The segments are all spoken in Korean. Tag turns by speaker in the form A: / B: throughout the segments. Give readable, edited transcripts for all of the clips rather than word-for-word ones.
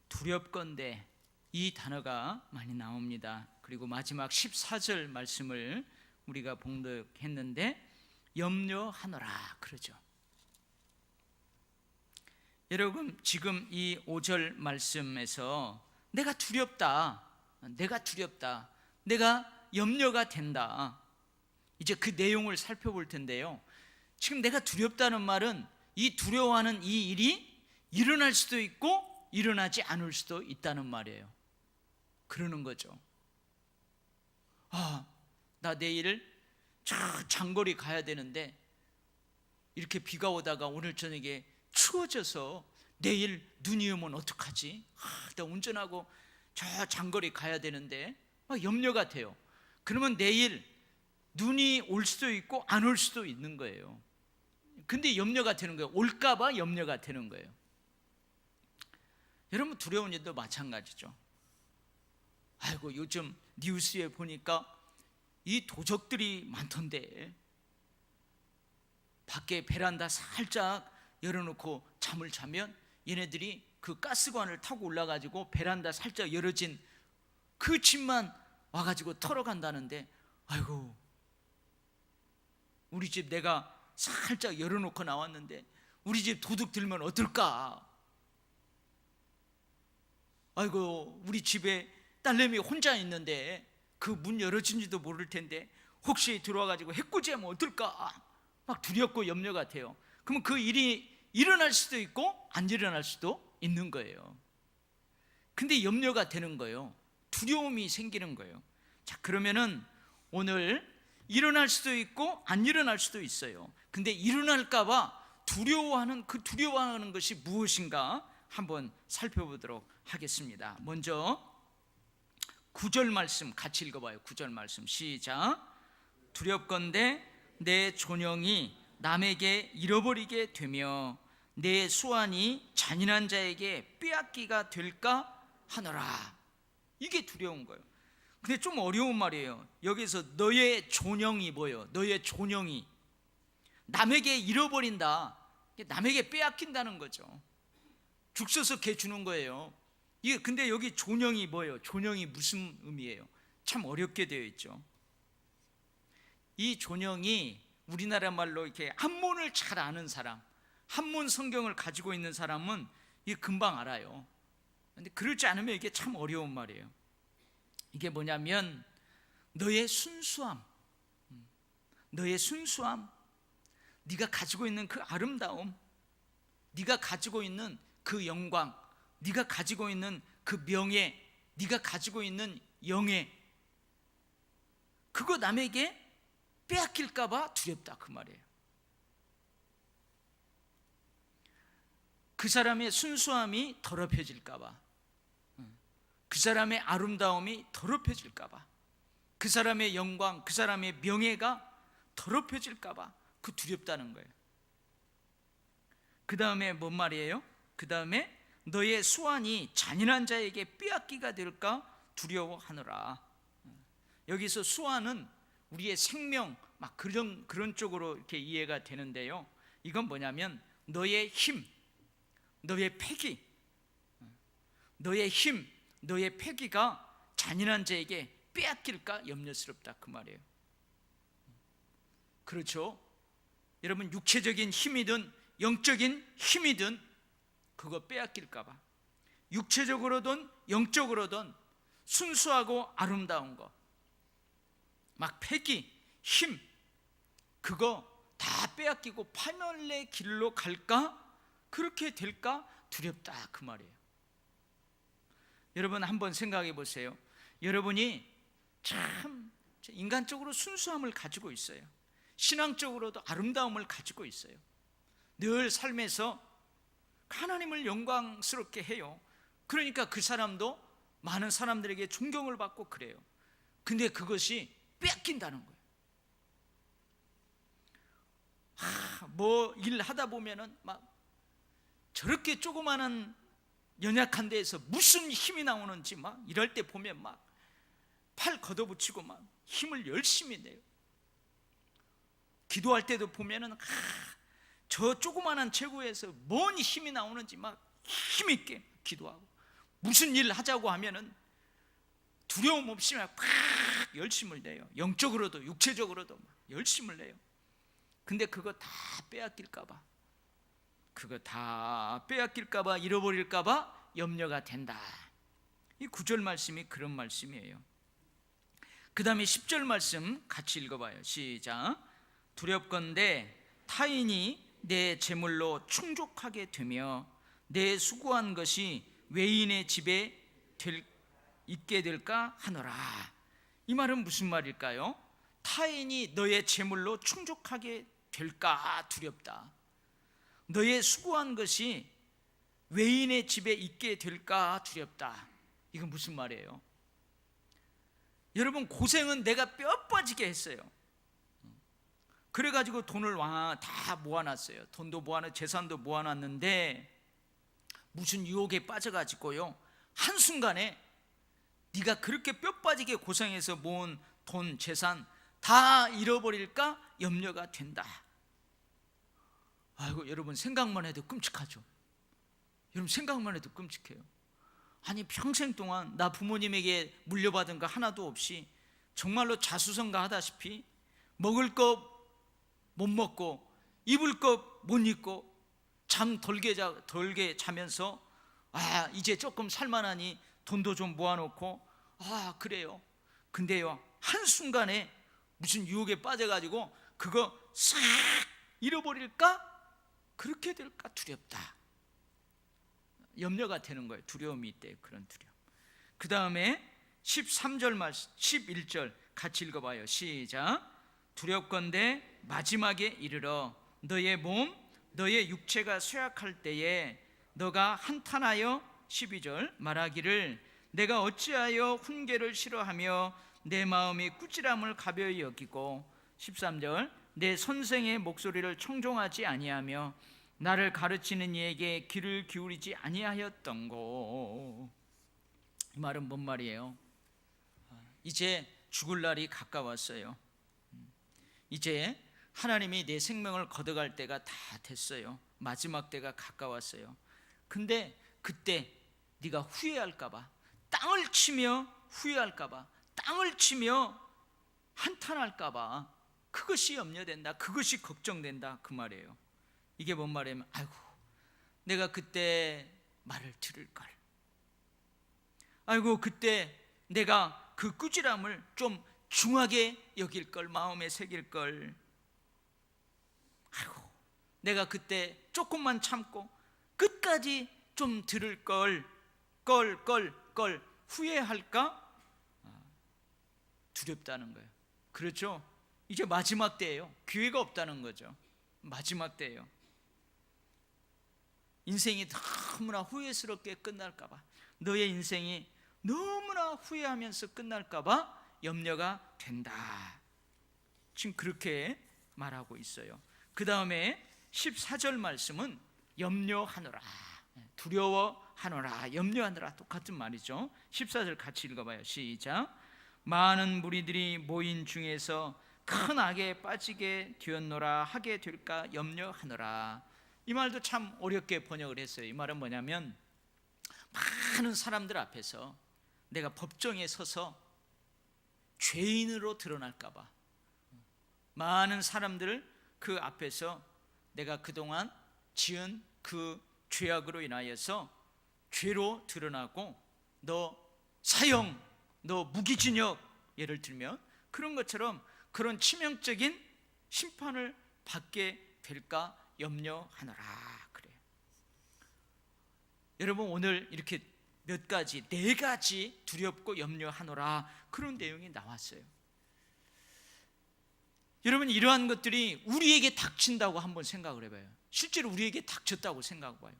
A: 두렵건대 이 단어가 많이 나옵니다. 그리고 마지막 14절 말씀을 우리가 봉독했는데 염려하노라 그러죠. 여러분, 지금 이 5절 말씀에서 내가 두렵다, 내가 염려가 된다, 이제 그 내용을 살펴볼 텐데요. 지금 내가 두렵다는 말은 이 두려워하는 이 일이 일어날 수도 있고 일어나지 않을 수도 있다는 말이에요. 그러는 거죠. 나 내일 장거리 가야 되는데 이렇게 비가 오다가 오늘 저녁에 추워져서 내일 눈이 오면 어떡하지? 나 운전하고 저 장거리 가야 되는데 염려가 돼요. 그러면 내일 눈이 올 수도 있고 안 올 수도 있는 거예요. 근데 염려가 되는 거예요. 올까 봐 염려가 되는 거예요. 여러분, 두려운 일도 마찬가지죠. 아이고, 요즘 뉴스에 보니까 이 도적들이 많던데 밖에 베란다 살짝 열어놓고 잠을 자면 얘네들이 그 가스관을 타고 올라가지고 베란다 살짝 열어진 그 집만 와가지고 털어간다는데, 아이고, 우리 집 내가 살짝 열어놓고 나왔는데 우리 집 도둑 들면 어떨까? 아이고, 우리 집에 딸내미 혼자 있는데 그 문 열어진지도 모를 텐데 혹시 들어와가지고 해코지하면 어떨까? 막 두렵고 염려가 돼요. 그러면 그 일이 일어날 수도 있고 안 일어날 수도 있는 거예요. 근데 염려가 되는 거예요. 두려움이 생기는 거예요. 자, 그러면은 오늘 일어날 수도 있고 안 일어날 수도 있어요. 근데 일어날까 봐 두려워하는 그 두려워하는 것이 무엇인가 한번 살펴보도록 하겠습니다. 먼저 9절 말씀 같이 읽어봐요. 9절 말씀 시작. 두렵건대 내 존영이 남에게 잃어버리게 되며 내 수완이 잔인한 자에게 빼앗기가 될까 하노라. 이게 두려운 거예요. 근데 좀 어려운 말이에요. 여기서 너의 존영이 뭐예요? 너의 존영이 남에게 잃어버린다, 남에게 빼앗긴다는 거죠. 죽 써서 개 주는 거예요. 이게 근데 여기 존영이 뭐예요? 존영이 무슨 의미예요? 참 어렵게 되어 있죠. 이 존영이 우리나라 말로 이렇게 한문을 잘 아는 사람, 한문 성경을 가지고 있는 사람은 이게 금방 알아요. 근데 그렇지 않으면 이게 참 어려운 말이에요. 이게 뭐냐면 너의 순수함, 네가 가지고 있는 그 아름다움, 네가 가지고 있는 그 영광, 네가 가지고 있는 그 명예, 네가 가지고 있는 영예, 그거 남에게 빼앗길까 봐 두렵다 그 말이에요. 그 사람의 순수함이 더럽혀질까 봐, 그 사람의 아름다움이 더럽혀질까 봐, 그 사람의 영광, 그 사람의 명예가 더럽혀질까 봐 그 두렵다는 거예요. 그 다음에 뭔 말이에요? 그 다음에 너의 수완이 잔인한 자에게 빼앗기가 될까 두려워하노라. 여기서 수완은 우리의 생명, 막 그런 쪽으로 이렇게 이해가 되는데요. 이건 뭐냐면 너의 힘, 너의 패기, 너의 힘, 너의 패기가 잔인한 자에게 빼앗길까 염려스럽다 그 말이에요. 그렇죠? 여러분, 육체적인 힘이든 영적인 힘이든 그거 빼앗길까 봐, 육체적으로든 영적으로든 순수하고 아름다운 거, 막 패기, 힘, 그거 다 빼앗기고 파멸의 길로 갈까? 그렇게 될까? 두렵다 그 말이에요. 여러분, 한번 생각해 보세요. 여러분이 참 인간적으로 순수함을 가지고 있어요. 신앙적으로도 아름다움을 가지고 있어요. 늘 삶에서 하나님을 영광스럽게 해요. 그러니까 그 사람도 많은 사람들에게 존경을 받고 그래요. 근데 그것이 빼앗긴다는 거예요. 뭐 일하다 보면은 막 저렇게 조그마한 연약한 데에서 무슨 힘이 나오는지 막 이럴 때 보면 막 팔 걷어붙이고 막 힘을 열심히 내요. 기도할 때도 보면은 저 조그마한 체구에서 뭔 힘이 나오는지 막 힘있게 기도하고, 무슨 일 하자고 하면은 두려움 없이 막 열심을 내요. 영적으로도 육체적으로도 막 열심을 내요. 근데 그거 다 빼앗길까봐, 잃어버릴까봐 염려가 된다. 이 9절 말씀이 그런 말씀이에요. 그 다음에 10절 말씀 같이 읽어봐요. 시작. 두렵건대 타인이 내 재물로 충족하게 되며 내 수고한 것이 외인의 집에 있게 될까 하노라. 이 말은 무슨 말일까요? 타인이 너의 재물로 충족하게 될까 두렵다. 너의 수고한 것이 외인의 집에 있게 될까 두렵다. 이건 무슨 말이에요? 여러분, 고생은 내가 뼈 빠지게 했어요. 그래가지고 돈을 다 모아놨어요. 돈도 모아놨고 재산도 모아놨는데 무슨 유혹에 빠져가지고요, 한순간에 네가 그렇게 뼈 빠지게 고생해서 모은 돈, 재산 다 잃어버릴까 염려가 된다. 아이고, 여러분 생각만 해도 끔찍하죠. 여러분 생각만 해도 끔찍해요. 아니, 평생 동안 나 부모님에게 물려받은 거 하나도 없이 정말로 자수성가하다시피 먹을 거 못 먹고 입을 거 못 입고 잠 덜게 자면서 이제 조금 살만하니 돈도 좀 모아놓고 그래요. 근데요, 한순간에 무슨 유혹에 빠져가지고 그거 싹 잃어버릴까? 그렇게 될까 두렵다. 염려가 되는 거예요. 두려움이 있대, 그런 두려움. 그 다음에 13절 말씀, 11절 같이 읽어봐요. 시작. 두렵건대 마지막에 이르러 너의 몸, 너의 육체가 쇠약할 때에 너가 한탄하여 12절 말하기를 내가 어찌하여 훈계를 싫어하며 내 마음이 꾸지람을 가벼이 여기고 13절 내 선생의 목소리를 청종하지 아니하며 나를 가르치는 이에게 귀를 기울이지 아니하였던고. 이 말은 뭔 말이에요? 이제 죽을 날이 가까웠어요. 이제 하나님이 내 생명을 걷어갈 때가 다 됐어요. 마지막 때가 가까웠어요. 근데 그때 네가 후회할까봐, 땅을 치며 후회할까봐, 땅을 치며 한탄할까봐, 그것이 염려된다, 그것이 걱정된다, 그 말이에요. 이게 뭔 말이냐면, 아이고 내가 그때 말을 들을걸, 아이고 그때 내가 그 꾸지람을 좀 중하게 여길걸, 마음에 새길걸, 아이고 내가 그때 조금만 참고 끝까지 좀 들을걸, 걸 후회할까? 두렵다는 거예요. 그렇죠? 이제 마지막 때예요. 기회가 없다는 거죠. 마지막 때예요. 인생이 너무나 후회스럽게 끝날까 봐, 너의 인생이 너무나 후회하면서 끝날까 봐 염려가 된다. 지금 그렇게 말하고 있어요. 그 다음에 14절 말씀은 염려하노라, 두려워하노라, 염려하노라, 똑같은 말이죠. 14절 같이 읽어봐요. 시작. 많은 무리들이 모인 중에서 큰 악에 빠지게 되었노라 하게 될까 염려하노라. 이 말도 참 어렵게 번역을 했어요. 이 말은 뭐냐면, 많은 사람들 앞에서 내가 법정에 서서 죄인으로 드러날까 봐, 많은 사람들 그 앞에서 내가 그동안 지은 그 죄악으로 인하여서 죄로 드러나고 너 사형, 너 무기징역, 예를 들면 그런 것처럼 그런 치명적인 심판을 받게 될까 염려하노라 그래요. 여러분, 오늘 이렇게 몇 가지, 4가지 두렵고 염려하노라, 그런 내용이 나왔어요. 여러분, 이러한 것들이 우리에게 닥친다고 한번 생각을 해봐요. 실제로 우리에게 닥쳤다고 생각해봐요.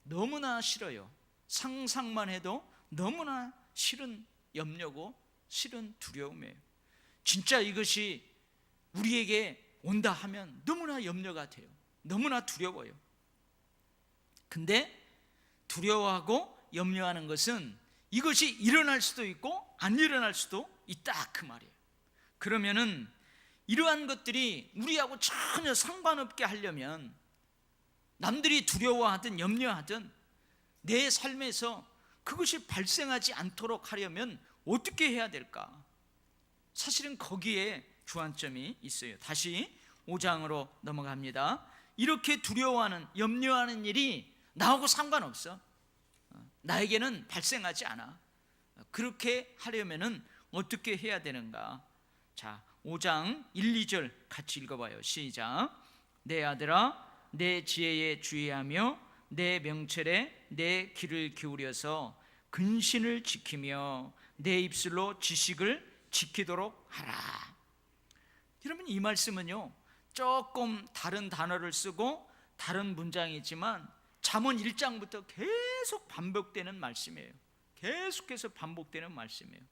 A: 너무나 싫어요. 상상만 해도 너무나 싫은 염려고 싫은 두려움이에요. 진짜 이것이 우리에게 온다 하면 너무나 염려가 돼요. 너무나 두려워요. 근데 두려워하고 염려하는 것은 이것이 일어날 수도 있고 안 일어날 수도 있다, 그 말이에요. 그러면은 이러한 것들이 우리하고 전혀 상관없게 하려면, 남들이 두려워하든 염려하든 내 삶에서 그것이 발생하지 않도록 하려면 어떻게 해야 될까? 사실은 거기에 주안점이 있어요. 다시 5장으로 넘어갑니다. 이렇게 두려워하는, 염려하는 일이 나하고 상관없어. 나에게는 발생하지 않아. 그렇게 하려면은 어떻게 해야 되는가? 자, 5장 1, 2절 같이 읽어봐요. 시작. 내 아들아, 내 지혜에 주의하며 내 명철에 내 귀를 기울여서 근신을 지키며 내 입술로 지식을 지키도록 하라. 여러분, 이 말씀은요, 조금 다른 단어를 쓰고 다른 문장이지만 잠언 1장부터 계속 반복되는 말씀이에요. 계속해서 반복되는 말씀이에요.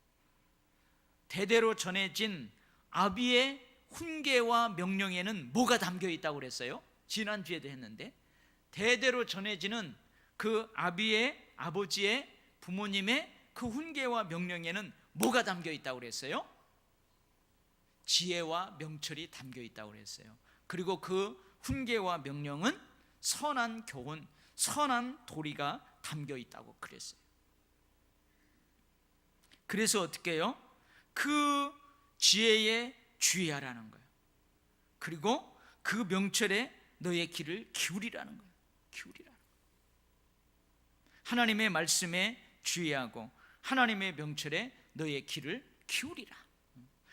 A: 대대로 전해진 아비의 훈계와 명령에는 뭐가 담겨 있다고 그랬어요? 지난주에도 했는데, 대대로 전해지는 그 아비의, 아버지의, 부모님의 그 훈계와 명령에는 뭐가 담겨 있다고 그랬어요? 지혜와 명철이 담겨 있다고 그랬어요. 그리고 그 훈계와 명령은 선한 교훈, 선한 도리가 담겨 있다고 그랬어요. 그래서 어떻게 해요? 그 지혜에 주의하라는 거예요. 그리고 그 명철에 너의 귀를 기울이라는 거예요. 기울이라는 거예요. 하나님의 말씀에 주의하고 하나님의 명철에 너의 귀를 기울이라.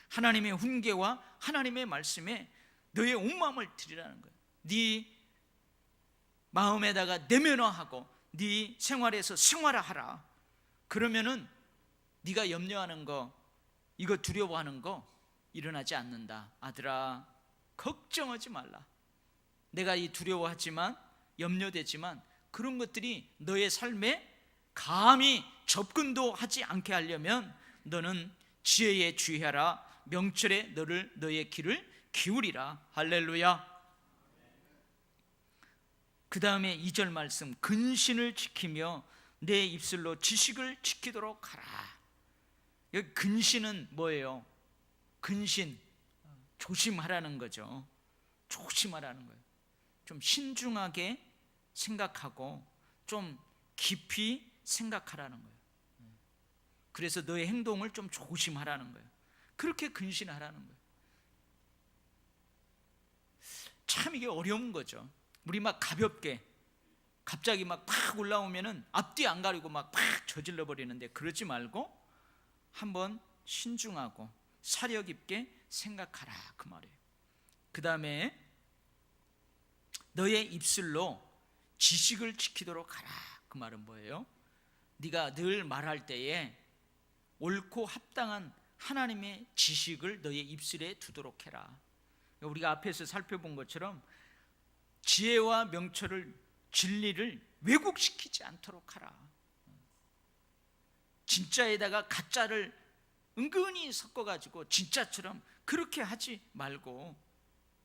A: 하나님의 훈계와 하나님의 말씀에 너의 온 마음을 드리라는 거예요. 네 마음에다가 내면화하고 네 생활에서 생활화하라. 그러면은 네가 염려하는 거, 이거 두려워하는 거 일어나지 않는다. 아들아, 걱정하지 말라. 내가 이 두려워하지만, 염려되지만 그런 것들이 너의 삶에 감히 접근도 하지 않게 하려면 너는 지혜에 주의하라. 명철에 너의 귀를 기울이라. 할렐루야. 그 다음에 2절 말씀, 근신을 지키며 내 입술로 지식을 지키도록 하라. 여기 근신은 뭐예요? 근신, 조심하라는 거죠. 조심하라는 거예요. 좀 신중하게 생각하고 좀 깊이 생각하라는 거예요. 그래서 너의 행동을 좀 조심하라는 거예요. 그렇게 근신하라는 거예요. 참 이게 어려운 거죠. 우리 막 가볍게 갑자기 막 팍 올라오면은 앞뒤 안 가리고 막 팍 저질러 버리는데, 그러지 말고 한번 신중하고 사려 깊게 생각하라, 그 말이에요. 그 다음에 너의 입술로 지식을 지키도록 하라. 그 말은 뭐예요? 네가 늘 말할 때에 옳고 합당한 하나님의 지식을 너의 입술에 두도록 해라. 우리가 앞에서 살펴본 것처럼 지혜와 명철을, 진리를 왜곡시키지 않도록 하라. 진짜에다가 가짜를 은근히 섞어가지고 진짜처럼 그렇게 하지 말고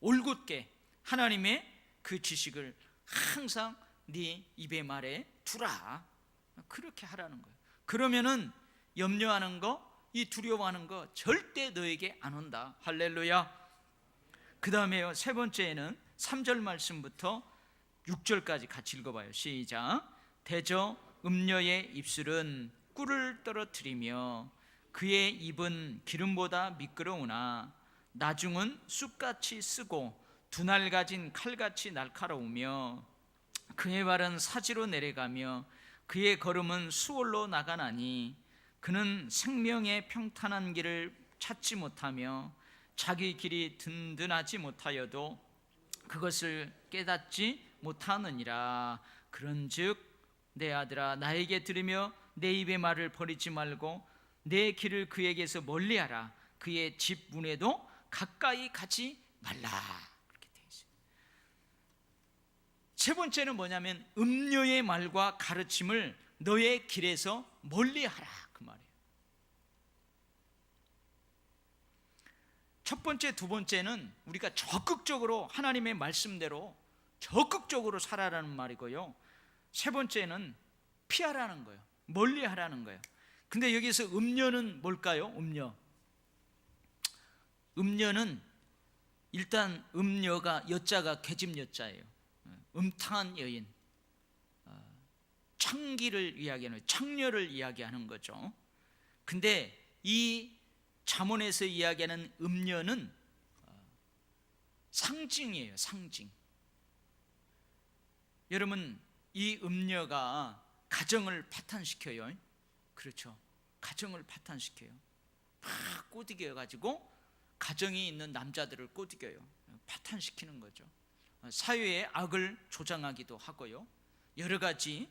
A: 올곧게 하나님의 그 지식을 항상 네 입의 말에 두라. 그렇게 하라는 거예요. 그러면은 염려하는 거, 이 두려워하는 거 절대 너에게 안 온다. 할렐루야. 그 다음에요, 세 번째는 3절 말씀부터 6절까지 같이 읽어봐요. 시작. 대저 음녀의 입술은 꿀을 떨어뜨리며 그의 입은 기름보다 미끄러우나 나중은 쑥같이 쓰고 두날 가진 칼같이 날카로우며 그의 발은 사지로 내려가며 그의 걸음은 수월로 나가나니 그는 생명의 평탄한 길을 찾지 못하며 자기 길이 든든하지 못하여도 그것을 깨닫지 못하느니라. 그런즉 내 아들아, 나에게 들으며 내 입의 말을 버리지 말고 내 길을 그에게서 멀리하라. 그의 집 문에도 가까이 가지 말라. 그렇게 되어 있어요. 세 번째는 뭐냐면 음료의 말과 가르침을 너의 길에서 멀리하라, 그 말이에요. 첫 번째, 두 번째는 우리가 적극적으로 하나님의 말씀대로 적극적으로 살아라는 말이고요. 세 번째는 피하라는 거예요. 멀리하라는 거예요. 근데 여기서 음료는 뭘까요? 음료는 일단 음녀가 여자가 계집 여자예요. 음탕한 여인, 창기를 이야기하는, 창녀를 이야기하는 거죠. 근데 이 잠언에서 이야기하는 음녀는 상징이에요. 상징. 여러분, 이 음녀가 가정을 파탄시켜요. 그렇죠. 가정을 파탄시켜요. 막 꼬드겨가지고 가정이 있는 남자들을 꼬드겨요. 파탄시키는 거죠. 사회의 악을 조장하기도 하고요. 여러 가지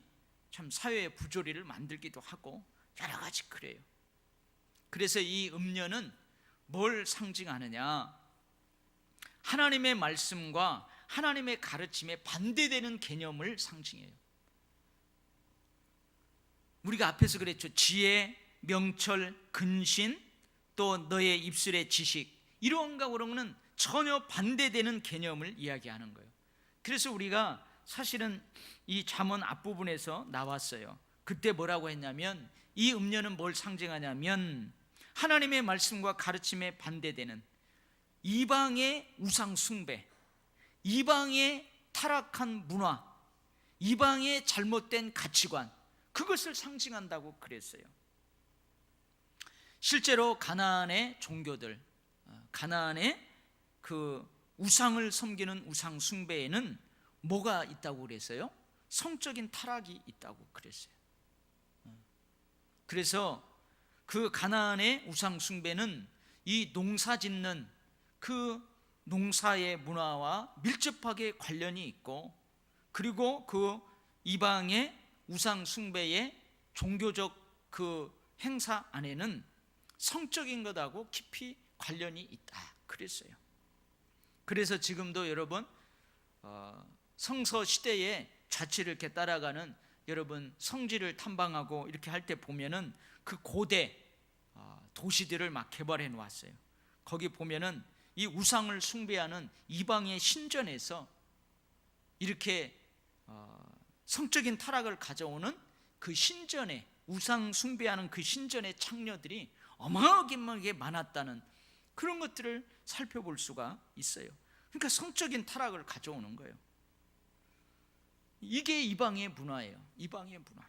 A: 참 사회의 부조리를 만들기도 하고 여러 가지 그래요. 그래서 이 음녀는 뭘 상징하느냐? 하나님의 말씀과 하나님의 가르침에 반대되는 개념을 상징해요. 우리가 앞에서 그랬죠. 지혜, 명철, 근신, 또 너의 입술의 지식, 이런 거는 전혀 반대되는 개념을 이야기하는 거예요. 그래서 우리가 사실은 이 잠언 앞부분에서 나왔어요. 그때 뭐라고 했냐면, 이 음녀는 뭘 상징하냐면 하나님의 말씀과 가르침에 반대되는 이방의 우상 숭배, 이방의 타락한 문화, 이방의 잘못된 가치관, 그것을 상징한다고 그랬어요. 실제로 가나안의 종교들, 가나안의 그 우상을 섬기는 우상 숭배에는 뭐가 있다고 그랬어요? 성적인 타락이 있다고 그랬어요. 그래서 그 가나안의 우상 숭배는 이 농사 짓는 그 농사의 문화와 밀접하게 관련이 있고, 그리고 그 이방의 우상 숭배의 종교적 그 행사 안에는 성적인 것하고 깊이 관련이 있다 그랬어요. 그래서 지금도 여러분 성서 시대의 자취를 이렇게 따라가는 여러분 성지를 탐방하고 이렇게 할 때 보면은 그 고대 도시들을 막 개발해 놓았어요. 거기 보면은 이 우상을 숭배하는 이방의 신전에서 이렇게 성적인 타락을 가져오는 그 신전에, 우상 숭배하는 그 신전의 창녀들이 어마어마하게 많았다는 그런 것들을 살펴볼 수가 있어요. 그러니까 성적인 타락을 가져오는 거예요. 이게 이방의 문화예요. 이방의 문화.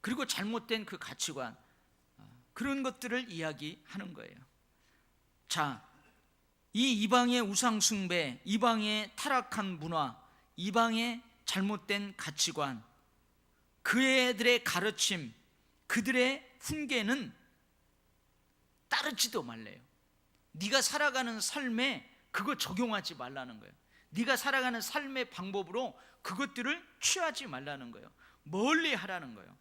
A: 그리고 잘못된 그 가치관, 그런 것들을 이야기하는 거예요. 자, 이 이방의 우상 숭배, 이방의 타락한 문화, 이방의 잘못된 가치관, 그애들의 가르침, 그들의 훈계는 따르지도 말래요. 네가 살아가는 삶에 그거 적용하지 말라는 거예요. 네가 살아가는 삶의 방법으로 그것들을 취하지 말라는 거예요. 멀리 하라는 거예요.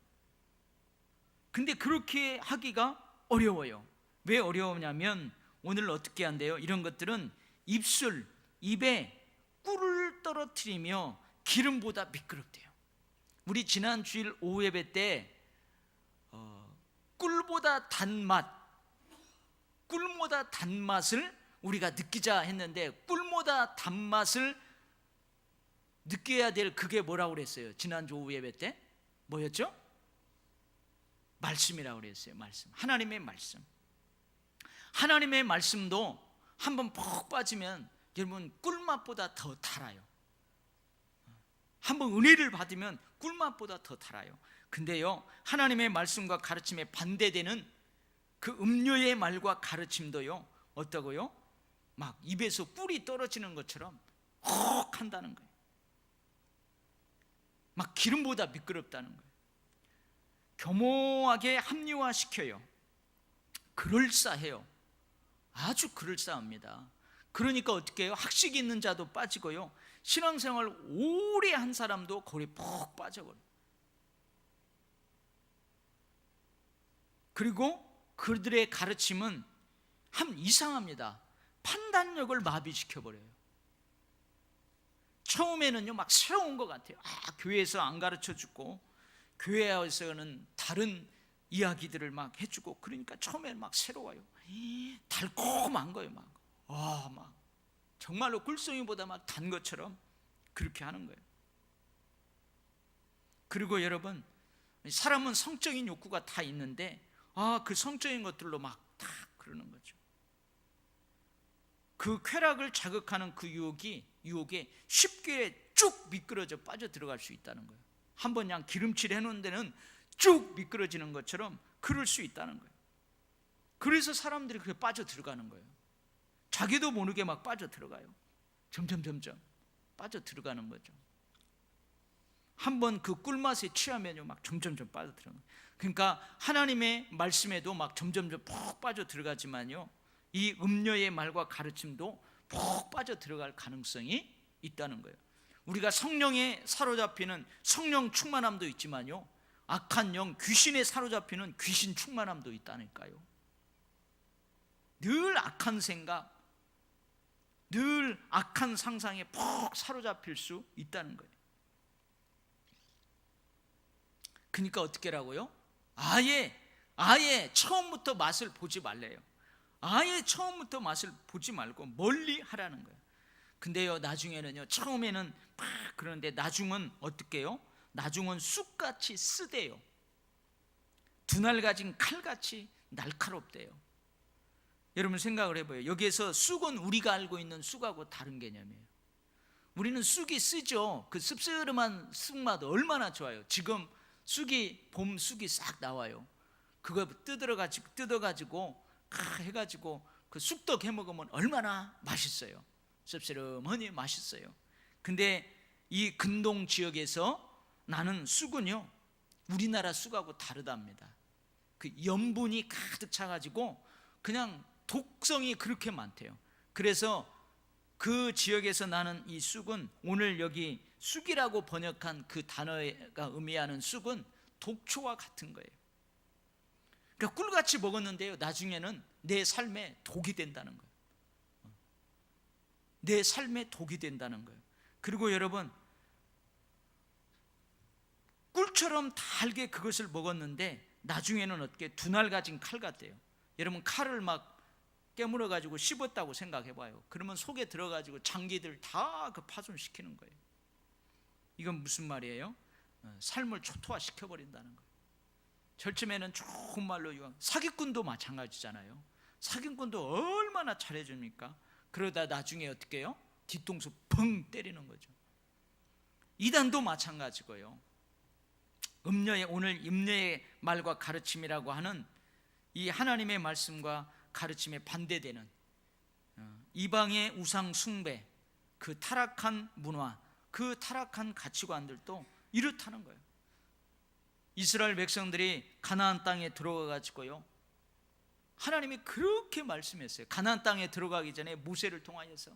A: 근데 그렇게 하기가 어려워요. 왜 어려우냐면 오늘 어떻게 한대요? 이런 것들은 입에 꿀을 떨어뜨리며 기름보다 미끄럽대요. 우리 지난 주일 오후 예배 때 꿀보다 단맛을 우리가 느끼자 했는데, 꿀보다 단맛을 느껴야 될 그게 뭐라고 그랬어요? 지난주 오후 예배 때 뭐였죠? 말씀이라고 그랬어요. 말씀. 하나님의 말씀. 하나님의 말씀도 한번 푹 빠지면 여러분 꿀맛보다 더 달아요. 한번 은혜를 받으면 꿀맛보다 더 달아요. 근데요, 하나님의 말씀과 가르침에 반대되는 그 음료의 말과 가르침도요, 어떠고요? 막 입에서 꿀이 떨어지는 것처럼 혹 한다는 거예요. 막 기름보다 미끄럽다는 거예요. 교모하게 합리화시켜요. 그럴싸해요. 아주 그럴싸합니다. 그러니까 어떻게 해요? 학식이 있는 자도 빠지고요, 신앙생활 오래 한 사람도 거기에 푹 빠져버려요. 그리고 그들의 가르침은 참 이상합니다. 판단력을 마비시켜버려요. 처음에는요 막 새로운 것 같아요. 교회에서 안 가르쳐주고 교회에서는 다른 이야기들을 막 해주고, 그러니까 처음에는 막 새로워요. 달콤한 거예요. 막 정말로 꿀송이보다 막 단 것처럼 그렇게 하는 거예요. 그리고 여러분, 사람은 성적인 욕구가 다 있는데 그 성적인 것들로 막 다 그러는 거죠. 그 쾌락을 자극하는 그 유혹에 쉽게 쭉 미끄러져 빠져 들어갈 수 있다는 거예요. 한번 그냥 기름칠 해놓은 데는 쭉 미끄러지는 것처럼 그럴 수 있다는 거예요. 그래서 사람들이 그렇게 빠져 들어가는 거예요. 자기도 모르게 막 빠져 들어가요. 점점 빠져 들어가는 거죠. 한번 그 꿀맛에 취하면요 막 점점 빠져 들어가요. 그러니까 하나님의 말씀에도 막 점점 푹 빠져 들어가지만요, 이 음녀의 말과 가르침도 푹 빠져 들어갈 가능성이 있다는 거예요. 우리가 성령에 사로잡히는 성령 충만함도 있지만요, 악한 영 귀신에 사로잡히는 귀신 충만함도 있다니까요. 늘 악한 생각, 늘 악한 상상에 푹 사로잡힐 수 있다는 거예요. 그러니까 어떻게 하라고요? 아예 처음부터 맛을 보지 말래요. 아예 처음부터 맛을 보지 말고 멀리 하라는 거예요. 근데요, 나중에는요, 처음에는 막 그러는데 나중은 어떻게 해요? 나중은 쑥같이 쓰대요. 두날 가진 칼같이 날카롭대요. 여러분 생각을 해봐요. 여기에서 쑥은 우리가 알고 있는 쑥하고 다른 개념이에요. 우리는 쑥이 쓰죠. 그 씁쓸한 쑥맛 얼마나 좋아요. 지금 쑥이, 봄 쑥이 싹 나와요. 그거 뜯어가지고 해가지고 그 쑥떡 해먹으면 얼마나 맛있어요. 씁쓸하니 맛있어요. 근데 이 근동 지역에서 나는 쑥은요, 우리나라 쑥하고 다르답니다. 그 염분이 가득 차가지고 그냥 독성이 그렇게 많대요. 그래서 그 지역에서 나는 이 쑥은, 오늘 여기 쑥이라고 번역한 그 단어가 의미하는 쑥은 독초와 같은 거예요. 그러니까 꿀같이 먹었는데요, 나중에는 내 삶에 독이 된다는 거예요. 내 삶에 독이 된다는 거예요. 그리고 여러분, 꿀처럼 달게 그것을 먹었는데 나중에는 어떻게 두날 가진 칼 같대요. 여러분, 칼을 막 깨물어 가지고 씹었다고 생각해 봐요. 그러면 속에 들어 가지고 장기들 다 그 파손시키는 거예요. 이건 무슨 말이에요? 삶을 초토화 시켜버린다는 거예요. 절쯤에는 정말로 사기꾼도 마찬가지잖아요. 사기꾼도 얼마나 잘해줍니까? 그러다 나중에 어떻게 해요? 뒤통수 펑 때리는 거죠. 이단도 마찬가지고요. 오늘 음녀의 말과 가르침이라고 하는 이 하나님의 말씀과 가르침에 반대되는 이방의 우상 숭배, 그 타락한 문화, 그 타락한 가치관들도 이렇다는 거예요. 이스라엘 백성들이 가나안 땅에 들어가 가지고요, 하나님이 그렇게 말씀했어요. 가나안 땅에 들어가기 전에 모세를 통하여서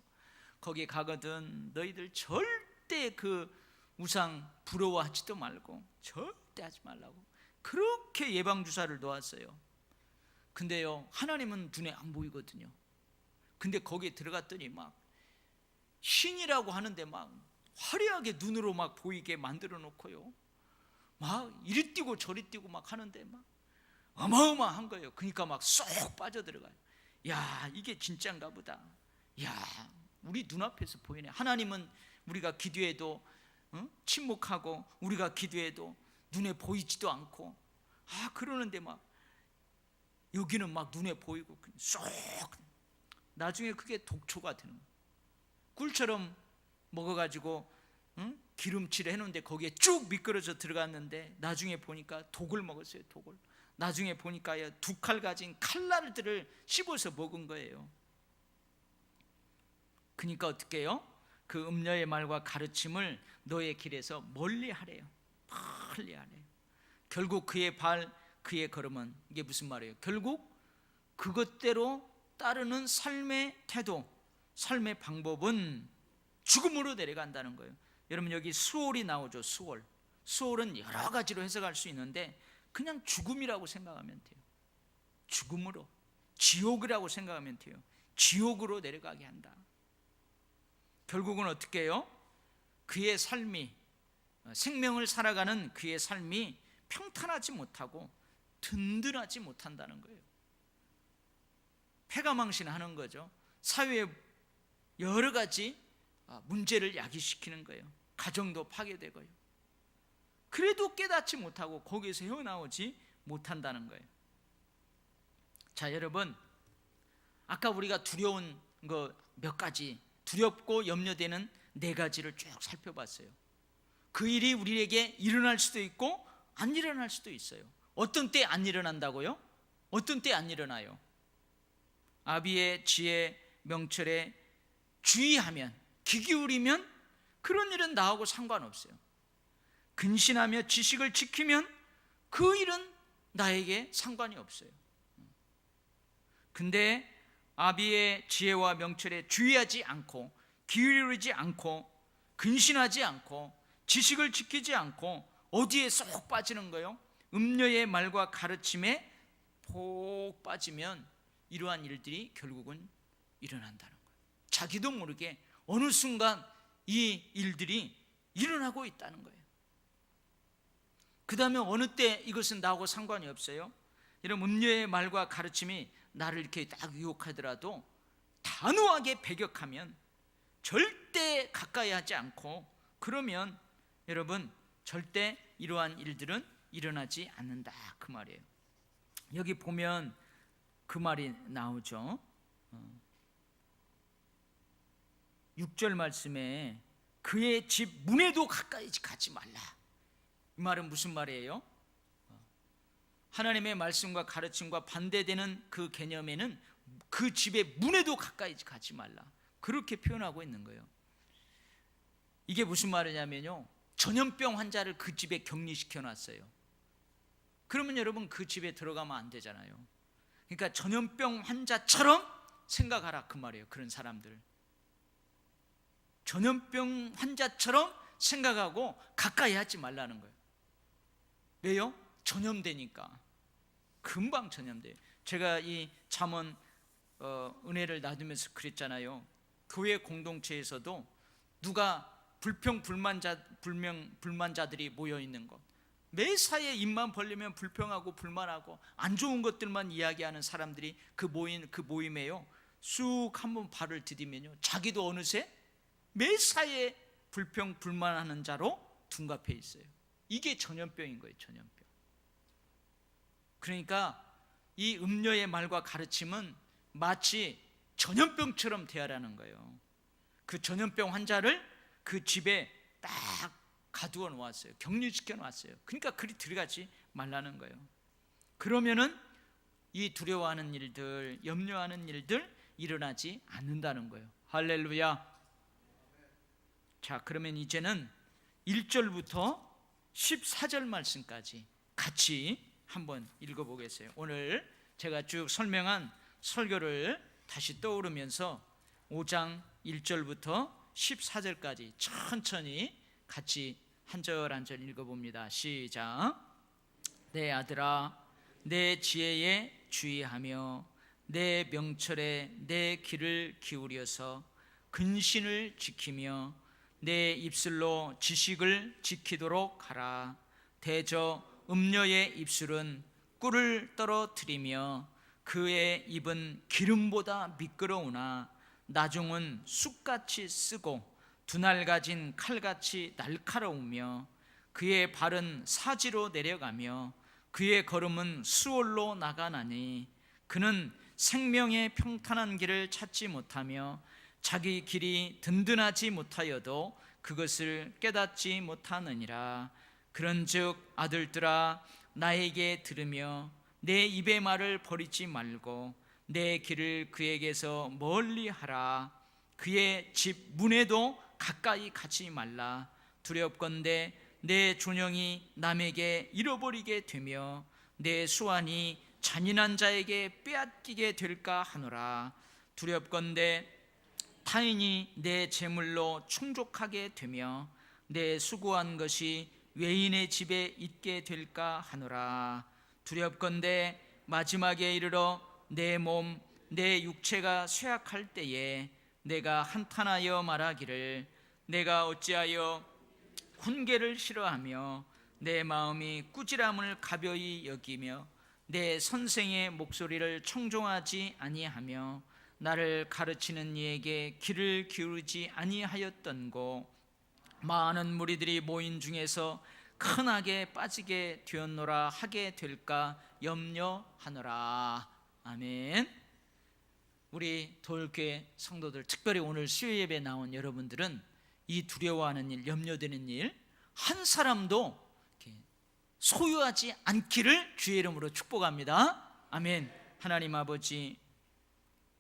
A: 거기 가거든 너희들 절대 그 우상 부러워하지도 말고 절대 하지 말라고 그렇게 예방주사를 놓았어요. 근데요, 하나님은 눈에 안 보이거든요. 근데 거기에 들어갔더니 막 신이라고 하는데 막 화려하게 눈으로 막 보이게 만들어 놓고요, 막 이리 뛰고 저리 뛰고 막 하는데 막 어마어마한 거예요. 그러니까 막 쏙 빠져들어가요. 야, 이게 진짜인가 보다. 야, 우리 눈앞에서 보이네. 하나님은 우리가 기도해도 침묵하고, 우리가 기도해도 눈에 보이지도 않고, 그러는데 막 여기는 막 눈에 보이고 쏙, 나중에 그게 독초가 되는 거예요. 꿀처럼 먹어가지고 기름칠 해놓은데 거기에 쭉 미끄러져 들어갔는데 나중에 보니까 독을 먹었어요. 독을. 나중에 보니까 2칼 가진 칼날들을 씹어서 먹은 거예요. 그러니까 어떻게 해요? 그 음녀의 말과 가르침을 너의 길에서 멀리 하래요. 멀리 하래요. 결국 그의 발, 그의 걸음은, 이게 무슨 말이에요? 결국 그것대로 따르는 삶의 태도, 삶의 방법은 죽음으로 내려간다는 거예요. 여러분, 여기 수월이 나오죠. 수월은 여러 가지로 해석할 수 있는데 그냥 죽음이라고 생각하면 돼요. 죽음으로, 지옥이라고 생각하면 돼요. 지옥으로 내려가게 한다. 결국은 어떻게 해요? 그의 삶이, 생명을 살아가는 그의 삶이 평탄하지 못하고 든든하지 못한다는 거예요. 패가망신하는 거죠. 사회에 여러 가지 문제를 야기시키는 거예요. 가정도 파괴되고요. 그래도 깨닫지 못하고 거기에서 헤어나오지 못한다는 거예요. 자, 여러분, 아까 우리가 두려운 거 몇 가지 두렵고 염려되는 4가지를 쭉 살펴봤어요. 그 일이 우리에게 일어날 수도 있고 안 일어날 수도 있어요. 어떤 때 안 일어난다고요? 어떤 때 안 일어나요? 아비의 지혜 명철에 주의하면, 귀 기울이면 그런 일은 나하고 상관없어요. 근신하며 지식을 지키면 그 일은 나에게 상관이 없어요. 근데 아비의 지혜와 명철에 주의하지 않고, 기울이지 않고, 근신하지 않고, 지식을 지키지 않고 어디에 쏙 빠지는 거예요? 음녀의 말과 가르침에 폭 빠지면 이러한 일들이 결국은 일어난다는 거예요. 자기도 모르게 어느 순간 이 일들이 일어나고 있다는 거예요. 그 다음에 어느 때 이것은 나하고 상관이 없어요. 이런 음녀의 말과 가르침이 나를 이렇게 딱 유혹하더라도 단호하게 배격하면, 절대 가까이 하지 않고 그러면 여러분 절대 이러한 일들은 일어나지 않는다, 그 말이에요. 여기 보면 그 말이 나오죠. 6절 말씀에 그의 집 문에도 가까이 가지 말라. 이 말은 무슨 말이에요? 하나님의 말씀과 가르침과 반대되는 그 개념에는 그 집의 문에도 가까이 가지 말라, 그렇게 표현하고 있는 거예요. 이게 무슨 말이냐면요, 전염병 환자를 그 집에 격리시켜 놨어요. 그러면 여러분 그 집에 들어가면 안 되잖아요. 그러니까 전염병 환자처럼 생각하라, 그 말이에요. 그런 사람들 전염병 환자처럼 생각하고 가까이 하지 말라는 거예요. 왜요? 전염되니까. 금방 전염돼요. 제가 이 잠언 은혜를 나누면서 그랬잖아요. 교회 공동체에서도 누가 불만자들이 모여 있는 것, 매사에 입만 벌리면 불평하고 불만하고 안 좋은 것들만 이야기하는 사람들이 그 모임에요, 쑥 한번 발을 디디면요, 자기도 어느새 매사에 불만하는 자로 둔갑해 있어요. 이게 전염병인 거예요, 전염병. 그러니까 이 음녀의 말과 가르침은 마치 전염병처럼 대하라는 거예요. 그 전염병 환자를 그 집에 딱 가두어 놓았어요. 격리시켜 놓았어요. 그러니까 그리 들어가지 말라는 거예요. 그러면은 이 두려워하는 일들, 염려하는 일들 일어나지 않는다는 거예요. 할렐루야. 자, 그러면 이제는 1절부터 14절 말씀까지 같이 한번 읽어보겠어요. 오늘 제가 쭉 설명한 설교를 다시 떠오르면서 5장 1절부터 14절까지 천천히 같이 한 절 한 절 읽어봅니다. 시작. 내 아들아, 내 지혜에 주의하며 내 명철에 내 귀를 기울여서 근신을 지키며 내 입술로 지식을 지키도록 하라. 대저 음녀의 입술은 꿀을 떨어뜨리며 그의 입은 기름보다 미끄러우나 나중은 쑥같이 쓰고 두날 가진 칼같이 날카로우며 그의 발은 사지로 내려가며 그의 걸음은 수월로 나가나니 그는 생명의 평탄한 길을 찾지 못하며 자기 길이 든든하지 못하여도 그것을 깨닫지 못하느니라. 그런즉 아들들아, 나에게 들으며 내 입의 말을 버리지 말고 내 길을 그에게서 멀리 하라. 그의 집 문에도 가까이 가지 말라. 두렵건대 내 존영이 남에게 잃어버리게 되며 내 수완이 잔인한 자에게 빼앗기게 될까 하노라. 두렵건대 타인이 내 재물로 충족하게 되며 내 수고한 것이 외인의 집에 있게 될까 하노라. 두렵건대 마지막에 이르러 내 몸, 내 육체가 쇠약할 때에 내가 한탄하여 말하기를 내가 어찌하여 훈계를 싫어하며 내 마음이 꾸지람을 가벼이 여기며 내 선생의 목소리를 청종하지 아니하며 나를 가르치는 이에게 귀를 기울이지 아니하였던고. 많은 무리들이 모인 중에서 큰 악에 빠지게 되었노라 하게 될까 염려하노라. 아멘. 우리 도울교회 성도들, 특별히 오늘 수요 예배 나온 여러분들은 이 두려워하는 일, 염려되는 일 한 사람도 소유하지 않기를 주의 이름으로 축복합니다. 아멘. 하나님 아버지,